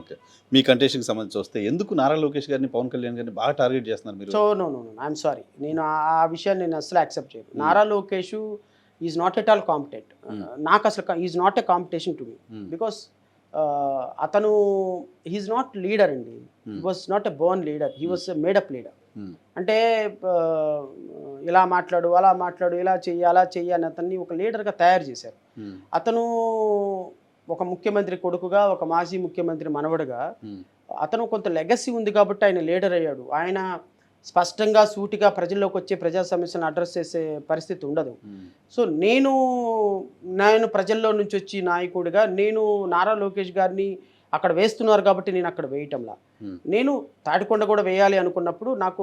Okay. మీ కంటెస్ట్‌కి సంబంధించి వస్తే ఎందుకు నారా లోకేష్ గారిని, పవన్ కళ్యాణ్ గారిని బాగా టార్గెట్ చేస్తున్నారు మీరు? So no no no I'm sorry. నేను ఆ విషయాన్ని నేను అస్సలు యాక్సెప్ట్ చేయను. Nara Lokesh is not at all competent. నాకు అసలు is not a competition to me. Because అతను హీఈస్ నాట్ లీడర్ అండి. He was not a born leader. He was made up leader. అంటే ఇలా మాట్లాడు, అలా మాట్లాడు, ఇలా చెయ్యి, అలా చెయ్యి అని అతన్ని ఒక లీడర్గా తయారు చేశారు. అతను ఒక ముఖ్యమంత్రి కొడుకుగా, ఒక మాజీ ముఖ్యమంత్రి మనవడుగా అతను కొంత లెగసీ ఉంది కాబట్టి ఆయన లీడర్ అయ్యాడు. ఆయన స్పష్టంగా సూటిగా ప్రజల్లోకి వచ్చే ప్రజా సమస్యలను అడ్రస్ చేసే పరిస్థితి ఉండదు. సో నేను ప్రజల్లో నుంచి వచ్చి నాయకుడిగా నేను నారా లోకేష్ గారిని అక్కడ వేస్తున్నారు కాబట్టి నేను అక్కడ వేయటంలా, నేను తాడికొండ కూడా వేయాలి అనుకున్నప్పుడు నాకు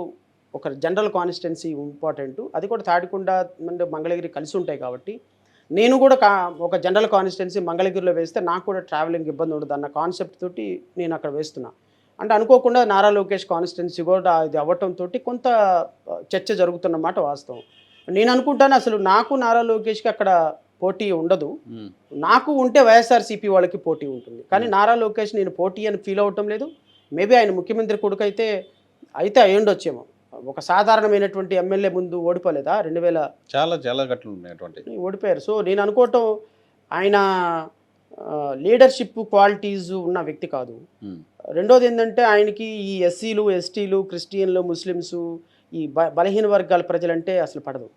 ఒక జనరల్ కాన్స్టిట్యున్సీ ఇంపార్టెంట్. అది కూడా తాడికొండ మంగళగిరి కలిసి ఉంటాయి కాబట్టి నేను కూడా ఒక జనరల్ కాన్స్టిట్యున్సీ మంగళగిరిలో వేస్తే నాకు కూడా ట్రావెలింగ్ ఇబ్బంది ఉండదు అన్న కాన్సెప్ట్ తోటి నేను అక్కడ వేస్తున్నా. అంటే అనుకోకుండా నారా లోకేష్ కాన్స్టిట్యున్సీ కూడా ఇది అవ్వటంతో కొంత చర్చ జరుగుతున్నమాట వాస్తవం. నేను అనుకుంటాను అసలు నాకు నారా లోకేష్కి అక్కడ పోటీ ఉండదు. నాకు ఉంటే వైఎస్ఆర్సీపీ వాళ్ళకి పోటీ ఉంటుంది. కానీ నారా లోకేష్ నేను పోటీ అని ఫీల్ అవ్వటం లేదు. మేబీ ఆయన ముఖ్యమంత్రి కొడుకు అయితే అయ్యుండొచ్చేమో. ఒక సాధారణమైనటువంటి ఎమ్మెల్యే ముందు ఓడిపోలేదా 2000 చాలా చాలా ఘటనలు ఉన్నాయి ఓడిపోయారు. సో నేను అనుకోవటం ఆయన లీడర్షిప్ క్వాలిటీస్ ఉన్న వ్యక్తి కాదు. రెండోది ఏంటంటే ఆయనకి ఈ ఎస్సీలు, ఎస్టీలు, క్రిస్టియన్లు, ముస్లిమ్స్, ఈ బలహీన వర్గాల ప్రజలంటే అసలు పడదు.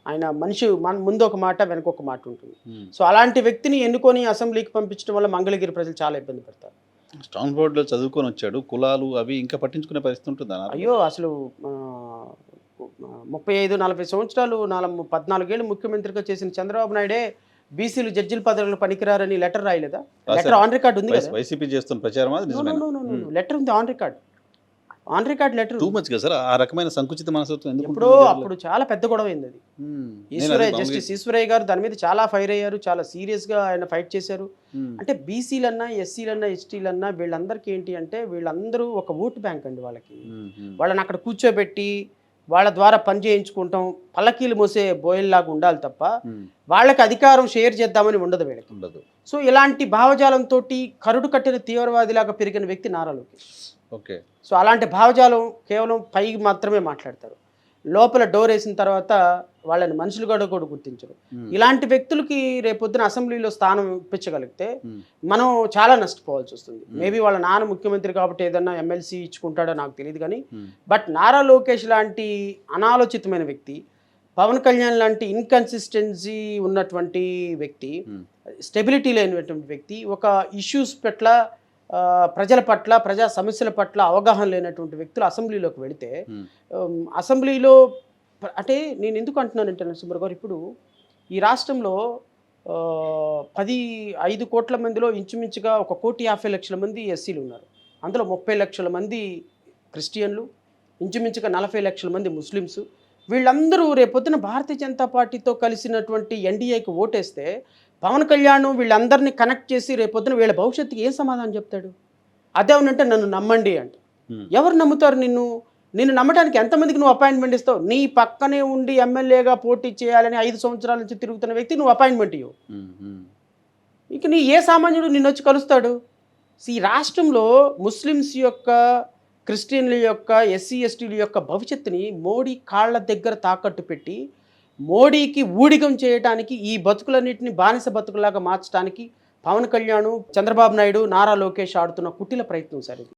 ఆయన మనిషి ముందు ఒక మాట వెనక ఒక మాట ఉంటుంది. సో అలాంటి వ్యక్తిని ఎన్నుకొని అసెంబ్లీకి పంపించడం వల్ల మంగళగిరి ప్రజలు చాలా ఇబ్బంది పడతారు. స్టాన్ బోర్డులో చదువుకొని వచ్చాడు, కులాలు అవి ఇంకా పట్టించుకునే పరిస్థితి ఉంటుందా? అయ్యో అసలు 35-40 సంవత్సరాలు 14 ఏళ్ళు ముఖ్యమంత్రిగా చేసిన చంద్రబాబు నాయుడే బీసీలు జడ్జిల పదవులకు పనికిరారని లెటర్ రాయలేదా? లెటర్ ఆన్ రికార్డ్ ఉంది కదా. వైసీపీ చేస్తున్న ప్రచారం అది నిజమేనా? లెటర్ ఉంది, on record letter. Too much కదా సార్ ఆ రకమైన సంకుచిత మనస్తత్వం ఎందుకు? ఎప్పుడో అప్పుడు చాలా పెద్ద గొడవ అయింది అది. జస్టిస్ ఈశ్వరయ్య గారు దాని మీద చాలా ఫైర్ అయ్యారు, చాలా సీరియస్గా ఆయన ఫైట్ చేశారు. అంటే బీసీలన్నా, ఎస్సీలన్నా, ఎస్టీలన్నా వీళ్ళందరికీ ఏంటి అంటే వీళ్ళందరూ ఒక ఓటు బ్యాంక్ అండి. వాళ్ళని అక్కడ కూర్చోబెట్టి వాళ్ళ ద్వారా పని చేయించుకుంటాం, పల్లకీలు మోసే బోయల్లాగా ఉండాలి తప్ప వాళ్ళకి అధికారం షేర్ చేద్దామని ఉండదు వీళ్ళకి. సో ఇలాంటి భావజాలంతో కరుడు కట్టిన తీవ్రవాదిలాగా పెరిగిన వ్యక్తి నారా లోకేష్. ఓకే. సో అలాంటి భావజాలం కేవలం పైకి మాత్రమే మాట్లాడతారు, లోపల డోర్ వేసిన తర్వాత వాళ్ళని మనుషులుగా కూడా గుర్తించరు. ఇలాంటి వ్యక్తులకి రేపొద్దున అసెంబ్లీలో స్థానం ఇప్పించగలిగితే మనం చాలా నష్టపోవాల్సి వస్తుంది. మేబీ వాళ్ళ నాన్న ముఖ్యమంత్రి కాబట్టి ఏదన్నా ఎమ్మెల్సీ ఇచ్చుకుంటాడో నాకు తెలియదు కానీ, బట్ నారా లోకేష్ లాంటి అనాలోచితమైన వ్యక్తి, పవన్ కళ్యాణ్ లాంటి ఇన్కన్సిస్టెన్సీ ఉన్నటువంటి వ్యక్తి, స్టెబిలిటీ లేనటువంటి వ్యక్తి, ఒక ఇష్యూస్ పట్ల ప్రజల పట్ల, ప్రజా సమస్యల పట్ల అవగాహన లేనటువంటి వ్యక్తులు అసెంబ్లీలోకి వెళితే అసెంబ్లీలో అంటే నేను ఎందుకు అంటున్నానంటే నరసింహ గారు, ఇప్పుడు ఈ రాష్ట్రంలో 5 కోట్ల మందిలో ఇంచుమించుగా 1,50,00,000 మంది ఎస్సీలు ఉన్నారు. అందులో 30 లక్షల మంది క్రిస్టియన్లు, ఇంచుమించుగా 40 లక్షల మంది ముస్లిమ్స్. వీళ్ళందరూ రేపొద్దున భారతీయ జనతా పార్టీతో కలిసినటువంటి ఎన్డీఏకి ఓటేస్తే పవన్ కళ్యాణ్ వీళ్ళందరినీ కనెక్ట్ చేసి రేపొద్దున వీళ్ళ భవిష్యత్తుకి ఏం సమాధానం చెప్తాడు? అదే ఉన్నంటే నన్ను నమ్మండి అంటే ఎవరు నమ్ముతారు? నిన్ను నమ్మడానికి ఎంతమందికి నువ్వు అపాయింట్మెంట్ ఇస్తావు? నీ పక్కనే ఉండి ఎమ్మెల్యేగా పోటీ చేయాలని 5 సంవత్సరాల నుంచి తిరుగుతున్న వ్యక్తి నువ్వు అపాయింట్మెంట్ ఇవ్వు. ఇక నీ ఏ సామాన్యుడు నిన్ను వచ్చి కలుస్తాడు? ఈ రాష్ట్రంలో ముస్లిమ్స్ యొక్క, క్రిస్టియన్ల యొక్క, ఎస్సీ ఎస్టీల యొక్క భవిష్యత్తుని మోడీ కాళ్ళ దగ్గర తాకట్టు పెట్టి మోడీకి ఊడిగం చేయడానికి, ఈ బతుకులన్నింటినీ బానిస బతుకులాగా మార్చడానికి పవన్ కళ్యాణ్, చంద్రబాబు నాయుడు, నారా లోకేష్ ఆడుతున్న కుటిల ప్రయత్నం సార్ ఇది.